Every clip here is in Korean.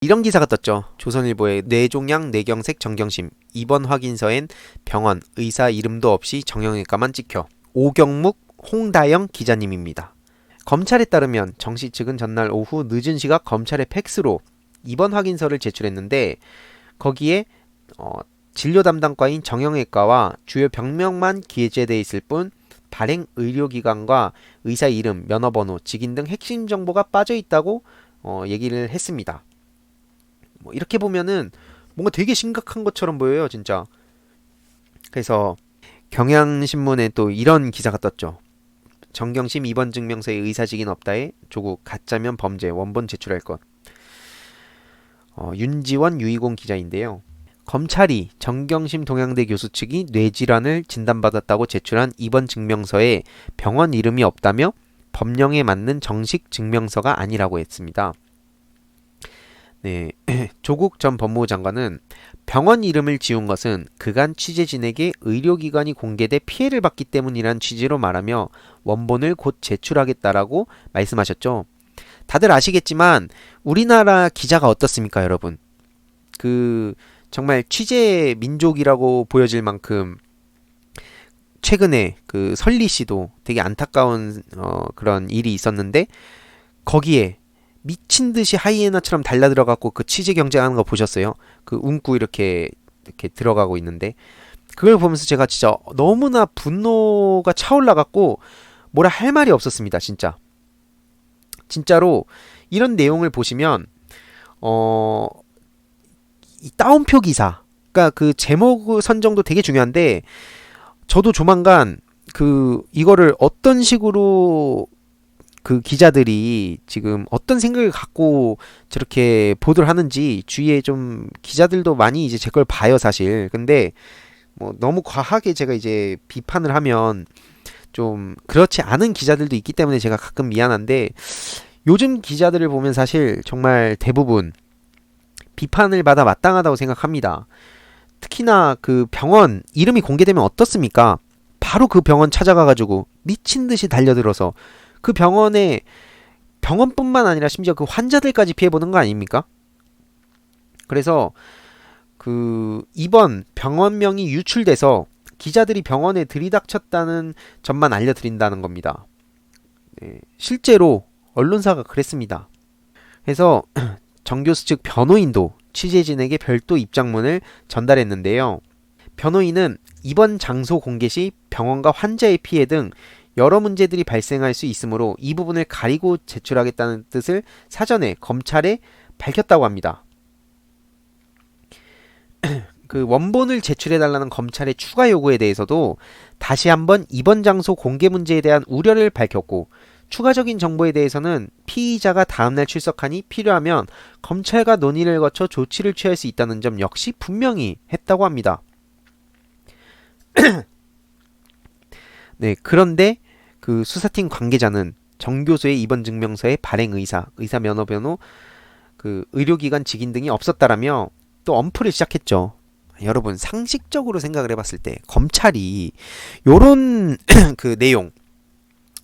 이런 기사가 떴죠. 조선일보의 뇌종양 뇌경색 정경심 입원 확인서엔 병원 의사 이름도 없이 정형외과만 찍혀. 오경묵 홍다영 기자님입니다. 검찰에 따르면 정씨 측은 전날 오후 늦은 시각 검찰에 팩스로 입원 확인서를 제출했는데 거기에 진료 담당과인 정형외과와 주요 병명만 기재돼 있을 뿐 발행 의료기관과 의사 이름, 면허번호, 직인 등 핵심 정보가 빠져 있다고 얘기를 했습니다. 뭐 이렇게 보면은 뭔가 되게 심각한 것처럼 보여요, 진짜. 그래서 경향신문에 또 이런 기사가 떴죠. 정경심 입원 증명서에 의사직인 없다에 조국 가짜면 범죄 원본 제출할 것. 윤지원 유이공 기자인데요. 검찰이 정경심 동양대 교수 측이 뇌질환을 진단받았다고 제출한 입원 증명서에 병원 이름이 없다며 법령에 맞는 정식 증명서가 아니라고 했습니다. 네, 조국 전 법무부 장관은 병원 이름을 지운 것은 그간 취재진에게 의료기관이 공개돼 피해를 받기 때문이란 취지로 말하며 원본을 곧 제출하겠다라고 말씀하셨죠. 다들 아시겠지만 우리나라 기자가 어떻습니까, 여러분? 정말 취재 민족이라고 보여질 만큼 최근에 그 설리 씨도 되게 안타까운 그런 일이 있었는데 거기에 미친 듯이 하이에나처럼 달려들어갖고 그 취재 경쟁하는 거 보셨어요? 그 움꾸 이렇게 들어가고 있는데 그걸 보면서 제가 진짜 너무나 분노가 차올라갖고 뭐라 할 말이 없었습니다, 진짜. 진짜로 이런 내용을 보시면 이 따옴표 기사, 그러니까 그 제목 선정도 되게 중요한데 저도 조만간 이거를 어떤 식으로 그 기자들이 지금 어떤 생각을 갖고 저렇게 보도를 하는지 주위에 좀 기자들도 많이 이제 제 걸 봐요, 사실. 근데 뭐 너무 과하게 제가 이제 비판을 하면 좀 그렇지 않은 기자들도 있기 때문에 제가 가끔 미안한데 요즘 기자들을 보면 사실 정말 대부분 비판을 받아 마땅하다고 생각합니다. 특히나 그 병원 이름이 공개되면 어떻습니까? 바로 그 병원 찾아가가지고 미친 듯이 달려들어서 그 병원뿐만 아니라 심지어 그 환자들까지 피해보는 거 아닙니까? 그래서 이번 병원명이 유출돼서 기자들이 병원에 들이닥쳤다는 점만 알려드린다는 겁니다. 네, 실제로 언론사가 그랬습니다. 그래서 정 교수 측 변호인도 취재진에게 별도 입장문을 전달했는데요. 변호인은 이번 장소 공개 시 병원과 환자의 피해 등 여러 문제들이 발생할 수 있으므로 이 부분을 가리고 제출하겠다는 뜻을 사전에 검찰에 밝혔다고 합니다. 그 원본을 제출해달라는 검찰의 추가 요구에 대해서도 다시 한번 이번 장소 공개 문제에 대한 우려를 밝혔고 추가적인 정보에 대해서는 피의자가 다음날 출석하니 필요하면 검찰과 논의를 거쳐 조치를 취할 수 있다는 점 역시 분명히 했다고 합니다. 네, 그런데 그 수사팀 관계자는 정 교수의 입원 증명서에 발행 의사 면허번호, 그 의료기관 직인 등이 없었다라며 또 엄프를 시작했죠. 여러분 상식적으로 생각을 해봤을 때 검찰이 요런 그 내용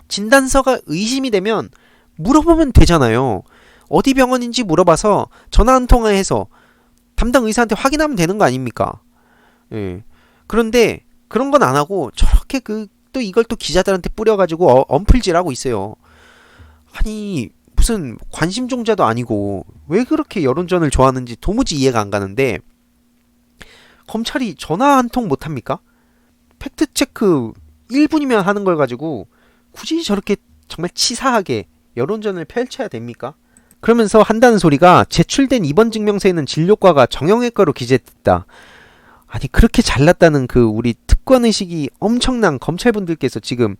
진단서가 의심이 되면 물어보면 되잖아요. 어디 병원인지 물어봐서 전화 한 통화해서 담당 의사한테 확인하면 되는 거 아닙니까? 예. 그런데 그런 건 안 하고 저렇게 또 이걸 또 기자들한테 뿌려가지고 엄풀질하고 있어요. 아니 무슨 관심종자도 아니고 왜 그렇게 여론전을 좋아하는지 도무지 이해가 안 가는데 검찰이 전화 한 통 못합니까? 팩트체크 1분이면 하는 걸 가지고 굳이 저렇게 정말 치사하게 여론전을 펼쳐야 됩니까? 그러면서 한다는 소리가 제출된 입원 증명서에는 진료과가 정형외과로 기재됐다. 아니 그렇게 잘났다는 우리 특권의식이 엄청난 검찰분들께서 지금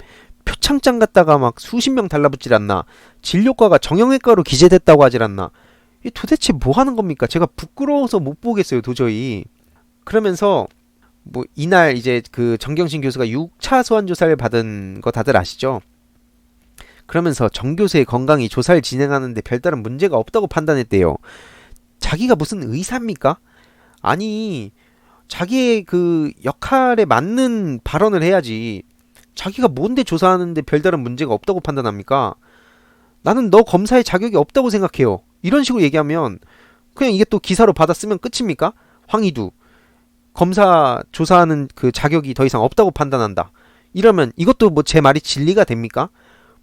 표창장 갖다가 막 수십 명 달라붙질 않나, 진료과가 정형외과로 기재됐다고 하질 않나, 이 도대체 뭐 하는 겁니까? 제가 부끄러워서 못 보겠어요, 도저히. 그러면서 뭐 이날 이제 그 정경심 교수가 6차 소환 조사를 받은 거 다들 아시죠? 그러면서 정 교수의 건강이 조사를 진행하는데 별다른 문제가 없다고 판단했대요. 자기가 무슨 의사입니까? 아니 자기의 그 역할에 맞는 발언을 해야지. 자기가 뭔데 조사하는데 별다른 문제가 없다고 판단합니까? 나는 너 검사의 자격이 없다고 생각해요. 이런 식으로 얘기하면 그냥 이게 또 기사로 받아 쓰면 끝입니까? 황희두 검사 조사하는 그 자격이 더 이상 없다고 판단한다. 이러면 이것도 뭐 제 말이 진리가 됩니까?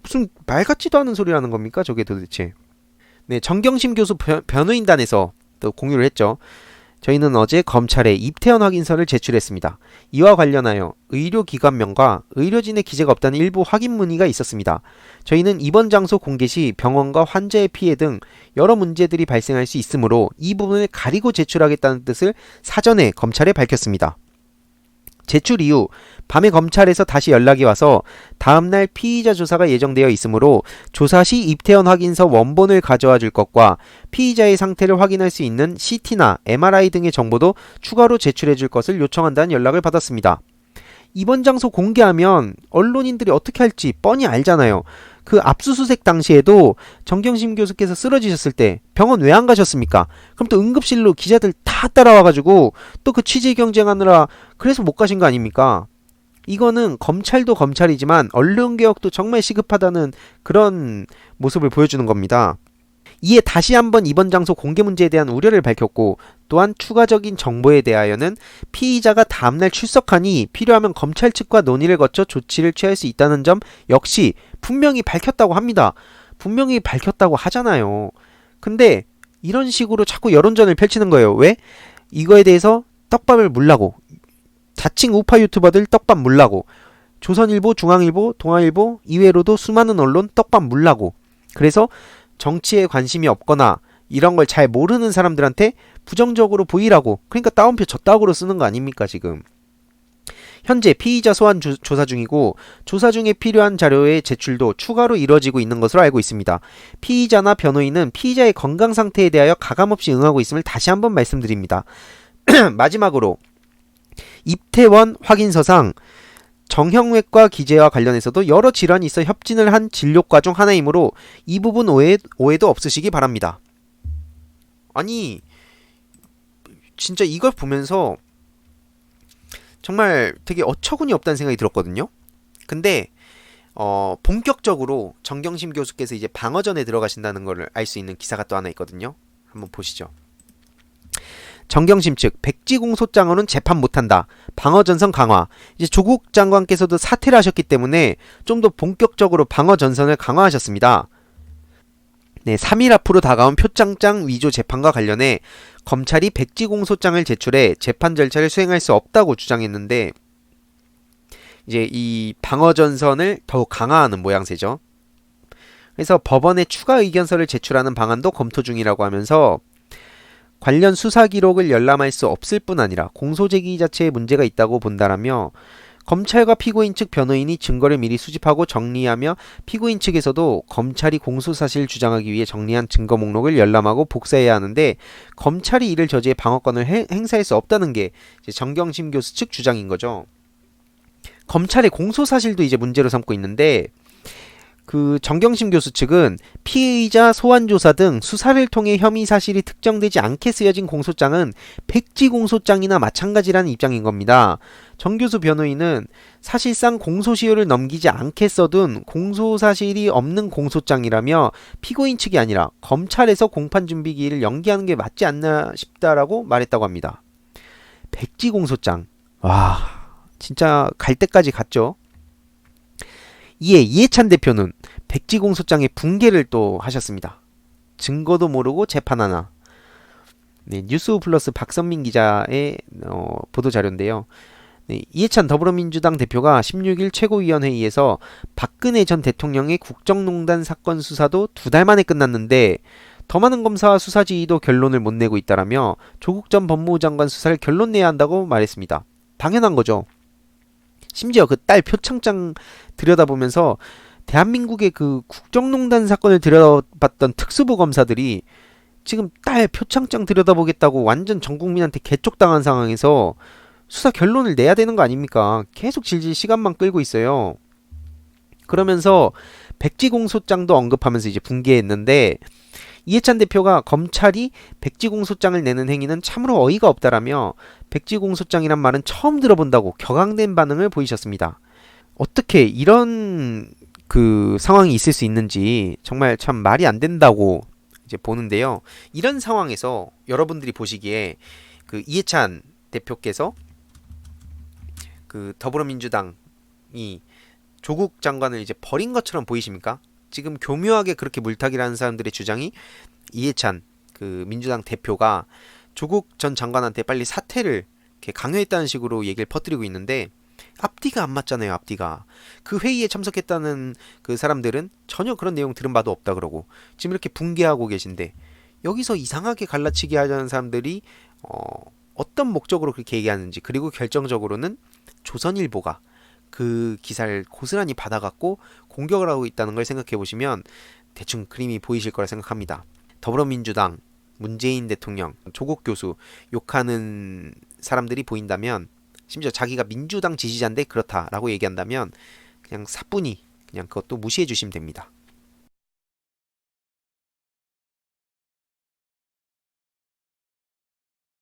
무슨 말 같지도 않은 소리라는 겁니까? 저게 도대체. 네, 정경심 교수 변호인단에서 또 공유를 했죠. 저희는 어제 검찰에 입퇴원 확인서를 제출했습니다. 이와 관련하여 의료기관명과 의료진의 기재가 없다는 일부 확인 문의가 있었습니다. 저희는 입원 장소 공개 시 병원과 환자의 피해 등 여러 문제들이 발생할 수 있으므로 이 부분을 가리고 제출하겠다는 뜻을 사전에 검찰에 밝혔습니다. 제출 이후 밤에 검찰에서 다시 연락이 와서 다음날 피의자 조사가 예정되어 있으므로 조사 시 입퇴원 확인서 원본을 가져와 줄 것과 피의자의 상태를 확인할 수 있는 CT나 MRI 등의 정보도 추가로 제출해 줄 것을 요청한다는 연락을 받았습니다. 입원 장소 공개하면 언론인들이 어떻게 할지 뻔히 알잖아요. 그 압수수색 당시에도 정경심 교수께서 쓰러지셨을 때 병원 왜 안 가셨습니까? 그럼 또 응급실로 기자들 다 따라와가지고 또 그 취재 경쟁하느라 그래서 못 가신 거 아닙니까? 이거는 검찰도 검찰이지만 언론개혁도 정말 시급하다는 그런 모습을 보여주는 겁니다. 이에 다시 한번 입원 장소 공개 문제에 대한 우려를 밝혔고 또한 추가적인 정보에 대하여는 피의자가 다음날 출석하니 필요하면 검찰 측과 논의를 거쳐 조치를 취할 수 있다는 점 역시 분명히 밝혔다고 합니다. 분명히 밝혔다고 하잖아요. 근데 이런 식으로 자꾸 여론전을 펼치는 거예요. 왜? 이거에 대해서 떡밥을 물라고. 자칭 우파 유튜버들 떡밥 물라고. 조선일보, 중앙일보, 동아일보 이외로도 수많은 언론 떡밥 물라고. 그래서 정치에 관심이 없거나 이런 걸 잘 모르는 사람들한테 부정적으로 보이라고. 그러니까 따옴표 졌다고로 쓰는 거 아닙니까 지금. 현재 피의자 소환 조사 중이고 조사 중에 필요한 자료의 제출도 추가로 이뤄지고 있는 것으로 알고 있습니다. 피의자나 변호인은 피의자의 건강 상태에 대하여 가감없이 응하고 있음을 다시 한번 말씀드립니다. 마지막으로 입퇴원 확인서상 정형외과 기재와 관련해서도 여러 질환이 있어 협진을 한 진료과 중 하나이므로 이 부분 오해도 없으시기 바랍니다. 아니 진짜 이걸 보면서 정말 되게 어처구니 없다는 생각이 들었거든요. 근데 본격적으로 정경심 교수께서 이제 방어전에 들어가신다는 걸 알 수 있는 기사가 또 하나 있거든요. 한번 보시죠. 정경심 측 백지공소장으로는 재판 못한다. 방어전선 강화. 이제 조국 장관께서도 사퇴를 하셨기 때문에 좀 더 본격적으로 방어전선을 강화하셨습니다. 네, 3일 앞으로 다가온 표창장 위조 재판과 관련해 검찰이 백지공소장을 제출해 재판 절차를 수행할 수 없다고 주장했는데 이제 이 방어전선을 더욱 강화하는 모양새죠. 그래서 법원에 추가 의견서를 제출하는 방안도 검토 중이라고 하면서 관련 수사 기록을 열람할 수 없을 뿐 아니라 공소 제기 자체에 문제가 있다고 본다라며 검찰과 피고인 측 변호인이 증거를 미리 수집하고 정리하며 피고인 측에서도 검찰이 공소사실을 주장하기 위해 정리한 증거 목록을 열람하고 복사해야 하는데 검찰이 이를 저지해 방어권을 행사할 수 없다는 게 이제 정경심 교수 측 주장인 거죠. 검찰의 공소사실도 이제 문제로 삼고 있는데 그 정경심 교수 측은 피의자 소환조사 등 수사를 통해 혐의 사실이 특정되지 않게 쓰여진 공소장은 백지 공소장이나 마찬가지라는 입장인 겁니다. 정 교수 변호인은 사실상 공소시효를 넘기지 않게 써둔 공소사실이 없는 공소장이라며 피고인 측이 아니라 검찰에서 공판준비 기일을 연기하는 게 맞지 않나 싶다라고 말했다고 합니다. 백지 공소장. 와, 진짜 갈 때까지 갔죠. 이에 이해찬 대표는 백지공소장의 붕괴를 또 하셨습니다. 증거도 모르고 재판하나. 네, 뉴스플러스 박선민 기자의 보도자료인데요. 네, 이해찬 더불어민주당 대표가 16일 최고위원회의에서 박근혜 전 대통령의 국정농단 사건 수사도 2달 만에 끝났는데 더 많은 검사와 수사 지휘도 결론을 못 내고 있다라며 조국 전 법무부 장관 수사를 결론 내야 한다고 말했습니다. 당연한 거죠. 심지어 그 딸 표창장 들여다보면서 대한민국의 그 국정농단 사건을 들여다봤던 특수부 검사들이 지금 딸 표창장 들여다보겠다고 완전 전 국민한테 개쪽당한 상황에서 수사 결론을 내야 되는 거 아닙니까? 계속 질질 시간만 끌고 있어요. 그러면서 백지공소장도 언급하면서 이제 붕괴했는데 이해찬 대표가 검찰이 백지공소장을 내는 행위는 참으로 어이가 없다라며 백지공소장이란 말은 처음 들어본다고 격앙된 반응을 보이셨습니다. 어떻게 이런 그 상황이 있을 수 있는지 정말 참 말이 안 된다고 이제 보는데요. 이런 상황에서 여러분들이 보시기에 그 이해찬 대표께서 그 더불어민주당이 조국 장관을 이제 버린 것처럼 보이십니까? 지금 교묘하게 그렇게 물타기를 는 사람들의 주장이 이해찬 그 민주당 대표가 조국 전 장관한테 빨리 사퇴를 이렇게 강요했다는 식으로 얘기를 퍼뜨리고 있는데 앞뒤가 안 맞잖아요, 앞뒤가. 그 회의에 참석했다는 그 사람들은 전혀 그런 내용 들은 바도 없다 그러고 지금 이렇게 붕괴하고 계신데 여기서 이상하게 갈라치기 하자는 사람들이 어떤 목적으로 그렇게 얘기하는지 그리고 결정적으로는 조선일보가 그 기사를 고스란히 받아갖고 공격을 하고 있다는 걸 생각해 보시면 대충 그림이 보이실 거라 생각합니다. 더불어민주당, 문재인 대통령, 조국 교수 욕하는 사람들이 보인다면 심지어 자기가 민주당 지지자인데 그렇다라고 얘기한다면 그냥 사뿐히 그냥 그것도 무시해 주시면 됩니다.